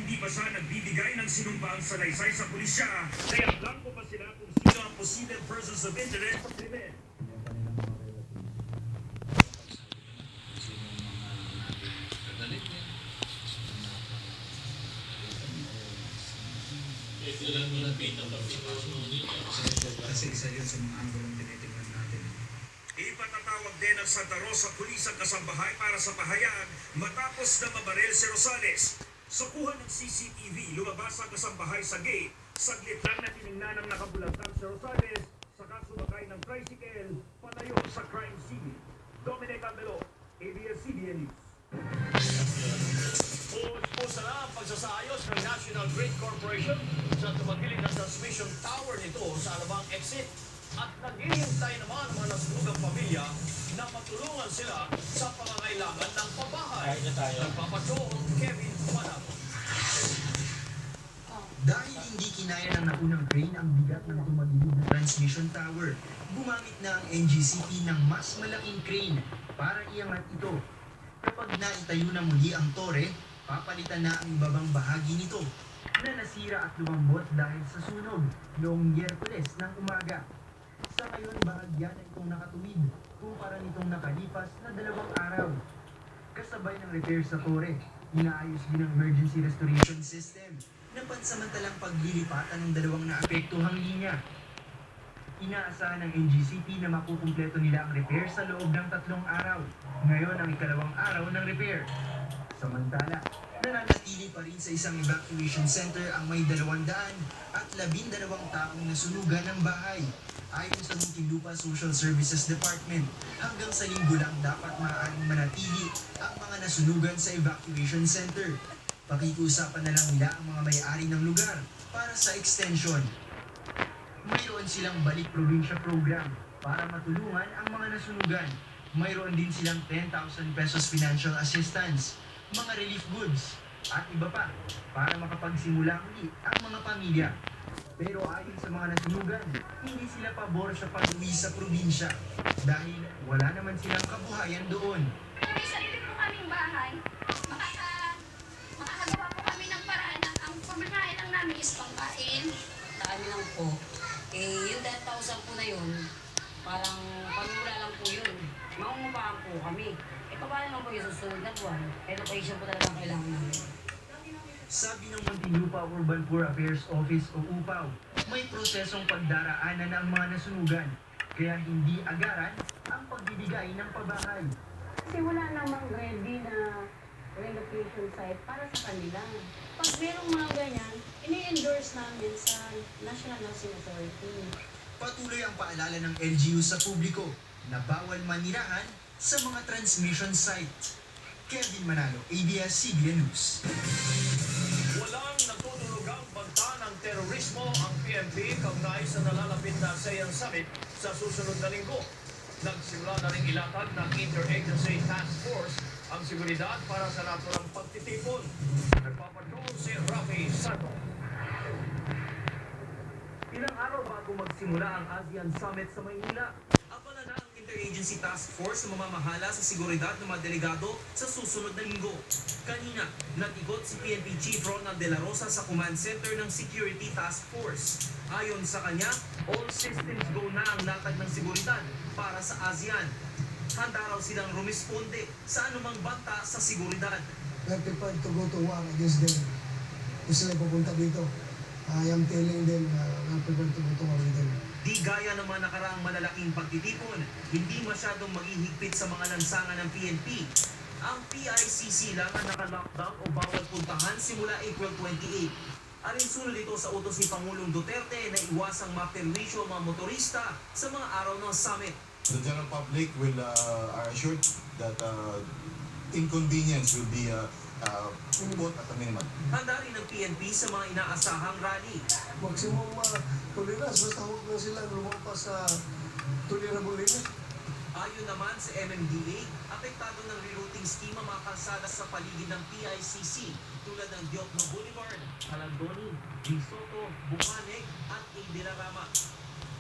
hindi pa siya nagbibigay ng sinumpaang salaysay sa pulisya. Kaya blanco pa sila kung sino ang posibleng persons of interest sa krimen. Kasi isa yun sa mga anggulong tinitingnan natin. Ipatatawag din ng Santa Rosa Police ang kasambahay para sa pahayag matapos na mabaril si Rosales. Sa kuha ng CCTV, lumabas ang kasambahay sa gate. Saglit lang na tinignan ng nakabulagtang si Rosales saka sumakay ng tricycle palayo sa crime scene. Dominic Ambelo, ABS-CBN News. Pusa na ang pagsasayos ng National Grid Corporation sa tumagilid ng transmission tower nito sa Alabang Exit. At naghihintay naman ang mga nasunugang pamilya na matulungan sila sa pangangailangan ng pabahay. Nagpapatrol, Kevin Manalo. Dahil hindi kinaya ng naunang crane ang bigat ng tumagilid na transmission tower, gumamit na ang NGCP ng mas malaking crane para iangat ito. Kapag naitayo na muli ang tore, papalitan na ang ibabang bahagi nito na nasira at lumambot dahil sa sunog noong Miyerkules ng umaga. Sa ngayon, bahagya na itong nakatuwid kumpara nitong nakalipas na 2 araw. Kasabay ng repair sa tore, inaayos din ang emergency restoration system na pansamantalang paglilipatan ng 2 naapektuhang linya. Inaasahan ng NGCP na makukumpleto nila ang repair sa loob ng 3 araw. Ngayon ang 2nd araw ng repair. Samantala, nananatili pa rin sa isang evacuation center ang may 212 taong nasunugan ng bahay. Ayon sa Muntinlupa Social Services Department, hanggang sa linggo lang dapat maaaring manatili ang mga nasunugan sa evacuation center. Pakikiusapan na lang nila ang mga may-ari ng lugar para sa extension. Mayroon silang balik probinsya program para matulungan ang mga nasunugan. Mayroon din silang 10,000 pesos financial assistance, mga relief goods, at iba pa para makapagsimula muli ang mga pamilya. Pero ayon sa mga nasunugan, hindi sila pabor sa pag-uwi sa probinsya dahil wala naman silang kabuhayan doon. May sarili po kaming bahay. Makakagawa po kami ng paraan na ang pamakain lang namin is pangkain. Dami lang po. Yung 10,000 po na yun, parang pamula lang po yun. Maungupahan po kami. Paano naman po yung susunod na buwan? Education po talaga ang kailangan namin. Sabi ng Muntinlupa Urban Poor Affairs Office o UPAW, may prosesong pagdaraanan ng mga nasunugan, kaya hindi agaran ang pagbibigay ng pabahay. Kasi wala namang ready na relocation site para sa kanila. Pag merong mga ganyan, ini-endorse namin sa National Housing Authority. Patuloy ang paalala ng LGU sa publiko na bawal manirahan sa mga transmission site. Kevin Manalo, ABS-CBN News. Walang natutulugang banta ng terorismo ang PNP kaugnay sa nalalapit na ASEAN Summit sa susunod na linggo. Nagsimula na ring ilatag ng Interagency Task Force ang seguridad para sa naturang pagtitipon. Nagpapatrol si Rafi Santo. Ilang araw bago magsimula ang ASEAN Summit sa Maynila, abala na ang Interagency Task Force na mamamahala sa seguridad ng mga delegado sa susunod na linggo. Kanina, natigot si PNP Chief Ronald De La Rosa sa Command Center ng Security Task Force. Ayon sa kanya, all systems go na ang latag ng seguridad para sa ASEAN. Handa raw silang rumisponde sa anumang banta sa seguridad. We're prepared to go to war against them. Kung sila pupunta dito, I am telling them we're prepared to go to war with them. Di gaya ng mga nakaraang malalaking pagtitipon, hindi masyadong maghihigpit sa mga lansangan ng PNP. Ang PICC lang ang naka-lockdown o bawal puntahan simula April 28. Alinsunod ito sa utos ni Pangulong Duterte na iwasang maperwisyo ang mga motorista sa mga araw ng summit. The general public will are assured that inconvenience will be put at a minimum. Handa rin ng PNP sa mga inaasahang rally. Maximum tolerance, basta huwag na sila lumampas sa tolerable limit. Ayon naman sa MMDA, apektado ng rerouting scheme ang mga kalsada sa paligid ng PICC tulad ng Diokno Boulevard, Calandoni, G. Soto, Bukanek at A. De La Rama.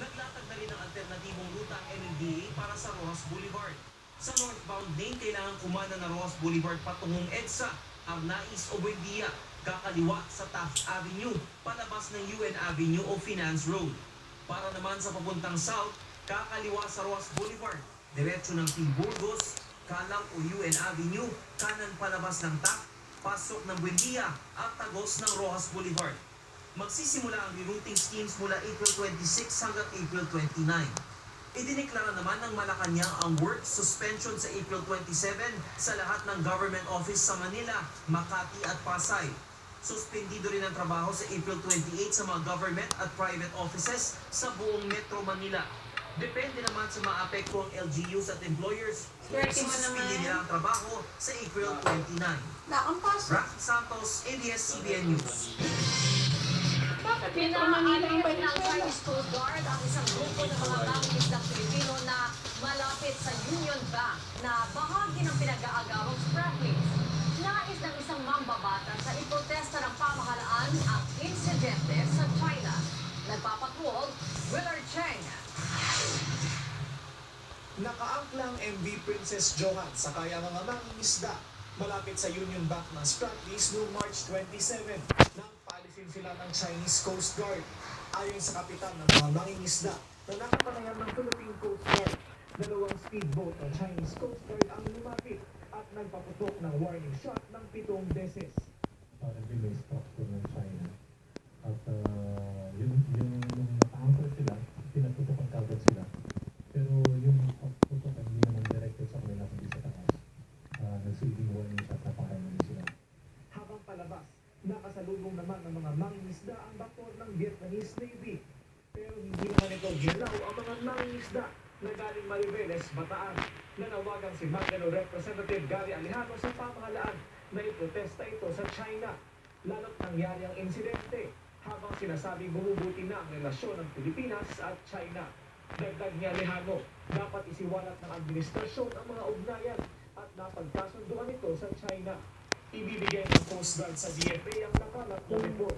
Naglatag na rin ng alternatibong ruta ang MMDA para sa Rojas Boulevard. Sa northbound lane, kailangan kumana na Rojas Boulevard patungong EDSA Arnaiz o Buendia, kakaliwa sa Taft Avenue, palabas ng UN Avenue o Finance Road. Para naman sa papuntang South, kakaliwa sa Roas Boulevard, diretso ng T. Burgos, Calang o UN Avenue, kanan palabas ng Taft, pasok ng Buendia at tagos ng Rojas Boulevard. Magsisimula ang rerouting schemes mula April 26 hanggang April 29. Idineklara naman ng Malacanang ang work suspension sa April 27 sa lahat ng government office sa Manila, Makati at Pasay. Suspendido rin ang trabaho sa April 28 sa mga government at private offices sa buong Metro Manila. Depende naman sa mga apektuang LGUs at employers. Sususpindi nila ang trabaho sa April 29. Rafi Santos, ABS-CBN News. Pinaalis ng Chinese Coast Guard ang isang grupo ng mga mangingisdang Pilipino na malapit sa Union Bank na bahagi ng pinag-aagawang Spratlys. Nais ng isang mambabatas sa iprotesta ng pamahalaan ang insidente sa China. Nagpapatrol, Willard Cheng. Nakaangklang MV Princess Johan sa kaya mga mangingisda malapit sa Union Bank ng Spratlys noong March 27 nang paalisin sila ng Chinese Coast Guard. Ayon sa kapitan ng mga mangingisda na nakapanayan ng Philippine Coast Guard, dalawang speedboat ng Chinese Coast Guard ang lumapit at nagpaputok ng warning shot ng 7 beses. Relay structure ng China. At yung naka-anchor sila, pinaputokan kagad sila. Pero yung pagputokan hindi naman directed sa kanila kundi sa taas. Nagsilbing warning shot na pakailan sila. Habang palabas, nakasalubong naman ng mga mangingisda ang bakor ng Vietnamese Navy. Pero hindi naman ito ginaw ang mga mangingisda na galing Mariveles, Bataan. Nanawagan si Magdalo Representative Gary Alejano sa pamahalaan na iprotesta ito sa China. Lalo't nangyari ang insidente habang sinasabing bumubuti na ang relasyon ng Pilipinas at China. Dagdag ni Alejano, dapat isiwalat ng administrasyon ang mga ugnayan at napagkasunduan ito sa China. Ibibigay ng Coast Guard sa DFA ang nakalat na report.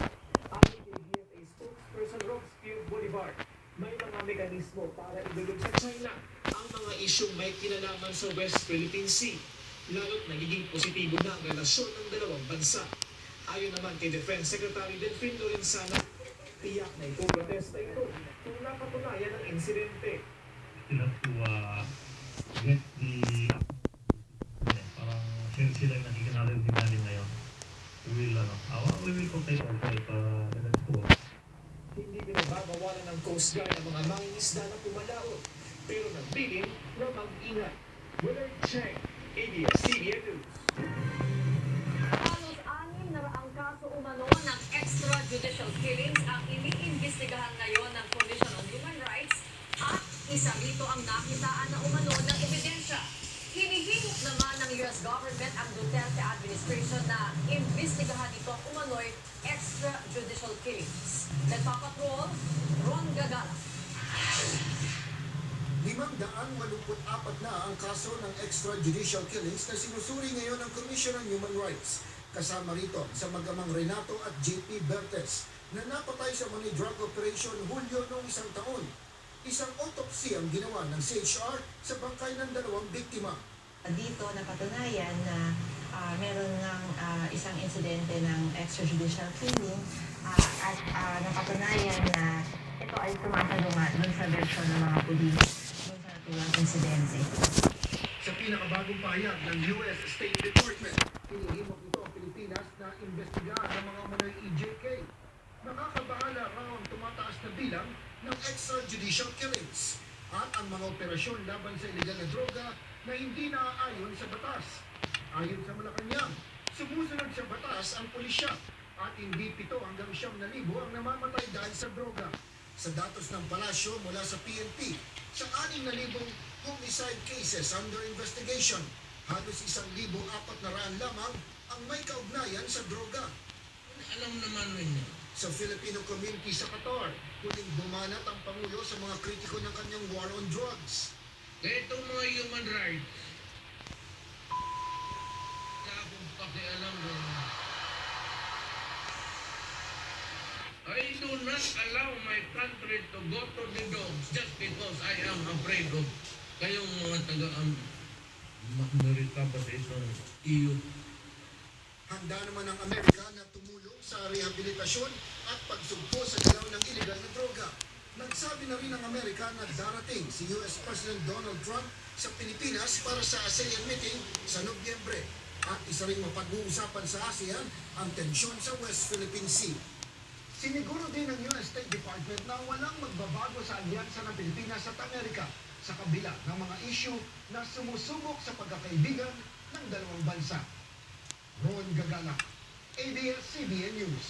Ayon kay DFA spokesperson Robespierre Bolivar, may mga mekanismo para idulog sa China ang mga isyong may kinalaman sa West Philippine Sea. Lalo't nagiging positibo na ang relasyon ng dalawang bansa. Ayon naman kay Defense Secretary Delfin Lorenzana, tiyak na ipoprotesta ito kung napatunayan ang insidente. Sila to get the parang sila yung nakikinarinig namin ngayon. We will protect ourselves let's go. Hindi pinagbabawalan ng Coast Guard ang mga mangingisda na pumalaot, pero nagbilin na mag-ingat. Willard Cheng, ABS-CBN News. Halos 6 na raang kaso umano ng extrajudicial killings ang iniimbestigahan ngayon ng Commission on Human Rights at isa rito ang nakitaan na umano ng ebidensya. Hinihimok naman ng US government ang Duterte administration na imbestigahan ito ang umano'y extrajudicial killings. Nagpapatrol, Ron Gagala. 584 na ang kaso ng extrajudicial killings na sinusuri ngayon ng Commission on Human Rights. Kasama rito sa mag-amang Renato at JP Bertes na napatay sa money drug operation Hulyo noong isang taon. Isang autopsy ang ginawa ng CHR sa bangkay ng 2 biktima. Dito napatunayan na meron ng isang insidente ng extrajudicial killing at napatunayan na ito ay tumatalunga dun sa version ng mga pulis dun sa natulang insidente. Sa pinakabagong pahayag ng US State Department, hinihimok ito ang Pilipinas na imbestigahan ang mga manoy EJK. Nakakabahala raw ang tumataas na bilang ng extrajudicial killings at ang mga operasyon laban sa iligal na droga na hindi naaayon sa batas. Ayon sa Malacanang, sumusunod sa batas ang pulisya at hindi 7 hanggang 9,000 ang namamatay dahil sa droga. Sa datos ng palasyo mula sa PNP, sa 6,000 homicide cases under investigation, halos 1,400 lamang ang may kaugnayan sa droga. Alam naman ninyo. Sa Filipino community sa Qatar, huling bumanat ang Pangulo sa mga kritiko ng kanyang war on drugs. Kaya itong mga human rights, wala akong pakialam doon. I do not allow my country to go to the dogs just because I am afraid of kayong mga taga-Amerika pa sa itong EU. Handa naman ang Amerika na tumulong sa rehabilitasyon at pagsugpo sa galaw ng iligal na droga. Nagsabi na rin ang Amerika na darating si US President Donald Trump sa Pilipinas para sa ASEAN meeting sa Nobyembre. At isa ring mapag-uusapan sa ASEAN ang tensyon sa West Philippine Sea. Siniguro din ng US State Department na walang magbabago sa alyansa ng Pilipinas at Amerika sa kabila ng mga issue na sumusubok sa pagkakaibigan ng dalawang bansa. Ron Gagala, ABS-CBN News.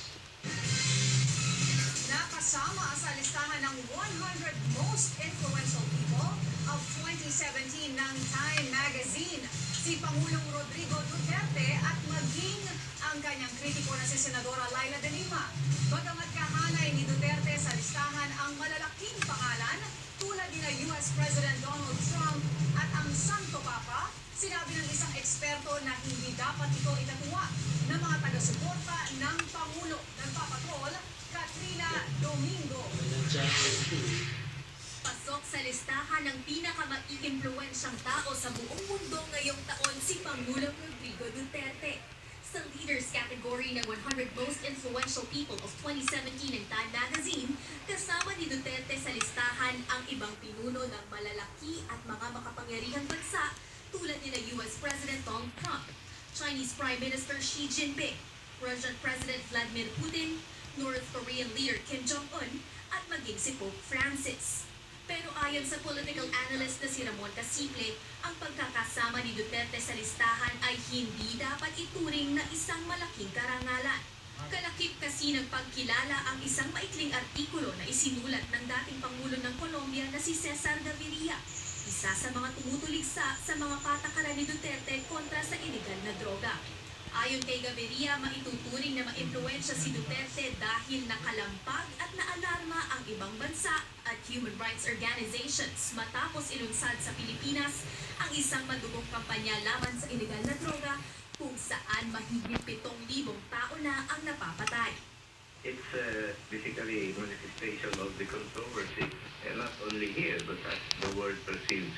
Nakasama sa listahan ng 100 most influential people of 2017 ng Time Magazine si Pangulong Rodrigo Duterte at maging ang kanyang kritiko na si Senadora Laila de Lima. Bagamat kahanay ni Duterte sa listahan ang malalaking pangalan tulad ni US President Donald Trump at ang Santo Papa, sinabi ng isang eksperto na hindi dapat ito itatuwa ng mga taga-suporta ng Pangulo. Nagpapatol, Katrina Domingo. Pasok sa listahan ng pinakamaiimpluwensyang tao sa buong mundo ngayong taon si Pangulong Rodrigo Duterte. Sa leaders category ng 100 most influential people of 2017 ng Time Magazine, kasama ni Duterte sa listahan ang ibang pinuno ng malalaki at mga makapangyarihang bansa tulad ni US President Donald Trump, Chinese Prime Minister Xi Jinping, Russian President Vladimir Putin, North Korean leader Kim Jong-un, at maging si Pope Francis. Pero ayon sa political analyst na si Ramon Casiple, ang pagkakasama ni Duterte sa listahan ay hindi dapat ituring na isang malaking karangalan. Kalakip kasi ng pagkilala ang isang maikling artikulo na isinulat ng dating Pangulo ng Colombia na si Cesar Gaviria, isa sa mga tumutuligsa sa mga patakaran ni Duterte kontra sa iligal na droga. Ayon kay Gaviria, maituturing na maimpluwensya si Duterte dahil nakalampag at naalarma ang ibang bansa at human rights organizations matapos ilunsad sa Pilipinas ang isang madugong kampanya laban sa iligal na droga kung saan mahigit 7,000 tao na ang napapatay. It's basically a manifestation of the controversy, not only here, but as the world perceives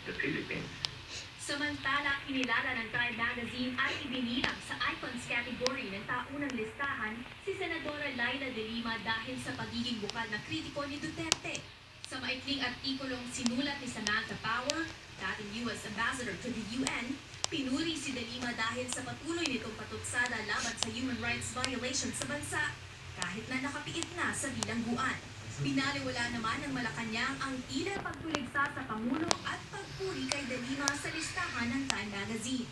the Philippines. Samantala, kinilala ng Time Magazine at ibinilang sa icons category ng taunang listahan si Senadora Laila de Lima dahil sa pagiging bukal na kritiko ni Duterte. Sa maikling artikulong sinulat ni Samantha Power, dating US Ambassador to the UN, pinuri si de Lima dahil sa patuloy nitong patutsada laban sa human rights violations sa bansa kahit na nakapiit na sa bilangguan. Binaliwala naman ng Malacanang ang tila pagtuligsa sa Pangulo at pagpuri kay de Lima sa listahan ng Time Magazine.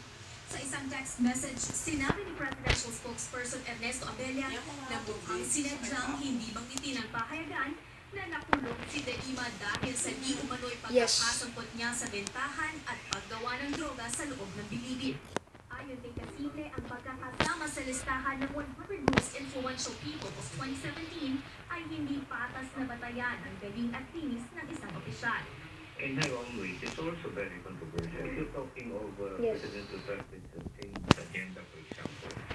Sa isang text message, sinabi ni Presidential Spokesperson Ernesto Abella na mukhang sinadyang hindi banggitin ang pahayagan na nakulong si de Lima dahil sa di umano'y pagkakasangkot niya sa bentahan at paggawa ng droga sa loob ng bilibid. Ayon kay Casiple, ang pagkakasama sa listahan ng 100 most influential people of 2017 ay hindi patas na batayan ang galing at tinis ng isang opisyal. In her own way, it's also very controversial. You're talking of Yes. President Duterte's change agenda, for example.